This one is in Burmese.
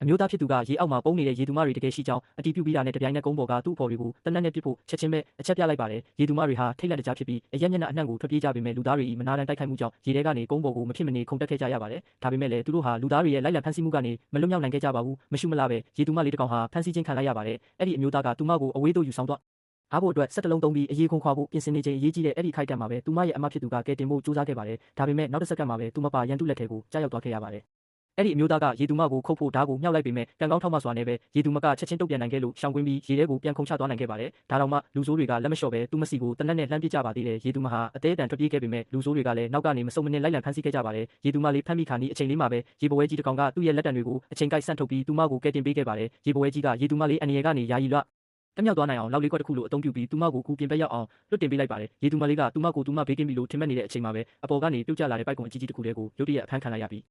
အမျိုးသားဖြစ်သူကရေအောက်မှာပုံနေတဲ့ရေသူမတွေတကယ်ရှိကြောင်းအတီးပြုပြီးတာနဲ့တပြိုင်နက်ကုန်းပေါ်ကသူ့အဖော်တွေကိုတနက်နဲ့ပြစ်ဖို့ချက်ချင်းပဲအချက်ပြလိုက်ပါတယ်ရေသူမတွေဟာထိတ်လန့်တကြားဖြစ်ပြီးအရက်မျက်နှာအနှံ့ကိုထွက်ပြေးကြပေမဲ့လူသားတွေ၏မနာတမ်းတိုက်ခိုက်မှုကြောင့်ရေထဲကနေကုန်းပေါ်ကိုမဖြစ်မနေခုန်တက်ခဲ့ကြရပါတယ်ဒါပေမဲ့လည်းသူတို့ဟာလူသားတွေရဲ့လိုက်လံဖမ်းဆီးမှုကနေမလွတ်မြောက်နိုင်ခဲ့ကြပါဘူးမရှုမလားပဲရေသူမလေးတစ်ကောင်ဟာဖမ်းဆီးခြင်းခံလိုက်ရပါတယ်အဲ့ဒီအမျိုးသားကသူမကိုအဝေးသို့ယူဆောင်သွားအားဖို့အတွက်စက်တလုံးသုံးပြီးအရေးခွန်ခွာဖို့ပြင်ဆင်နေချိန်အရေးကြီးတဲ့အဲ့ဒီခိုက်တံမှာပဲသူမရဲ့အမဖြစ်သူကကဲတင်ဖို့စူးစမ်းခဲ့ပါတယ်ဒါပေမဲ့နောက်တစ်စက္ကန့်မှာပဲသူမပါရန်သူလက်ထဲကိုကြားရောက်သွားခဲ့ရပါတယ်အဲ့ဒီအမျိုးသားကရေသူမကိုခုတ်ဖို့ဓာတ်ကိုမြှောက်လိုက်ပေမဲ့ကံကောင်းထောက်မစွာနဲ့ပဲရေသူမကချက်ချင်းတုတ်ပြန်နိုင်ခဲ့လို့ရှောင်ကွင်းပြီးရေထဲကိုပြန်ခုန်ချသွားနိုင်ခဲ့ပါတယ်ဒါတော့မှလူဆိုးတွေကလက်မလျှော့ပဲသူ့မစီကိုတနက်နဲ့လှမ်းပစ်ကြပါသေးတယ်ရေသူမဟာအသေးအတန်ထွက်ပြေးခဲ့ပေမဲ့လူဆိုးတွေကလည်းနောက်ကနေမစုံမနစ်လိုက်လံဖမ်းဆီးခဲ့ကြပါတယ်ရေသူမလေးဖမ်းမိခါနီးအချိန်လေးမှာပဲရေပွဲကြီးတစ်ကောင်ကသူ့ရဲ့လက်တံတွေကိုအချိန်ကိုက်ဆန့်ထုတ်ပြီးသူမကိုကဲတင်ပေးခဲ့ပါတယ်ရေပွဲကြီးကရေသူမလေးအန်ရယ်ကနေယာယီလွတ်တမြောက်သွားနိုင်အောင်လောက်လေးခွက်တစ်ခုလိုအသုံးပြုပြီးသူမကိုကူပြင်ပက်ရောက်အောင်လွတ်တင်ပေးလိုက်ပါတယ်ရေသူမလေးကသူမကိုသူမဘေးကင်းပြီလို့ထင်မှတ်နေတဲ့အချိန်မှာပဲအပေါ်ကနေပြုတ်ကျလာတဲ့ပိုက်ကွန်အကြီးကြီးတစ်ခုတည်းကိုရုတ်တရက်အဖမ်းခံလိုက်ရပြီး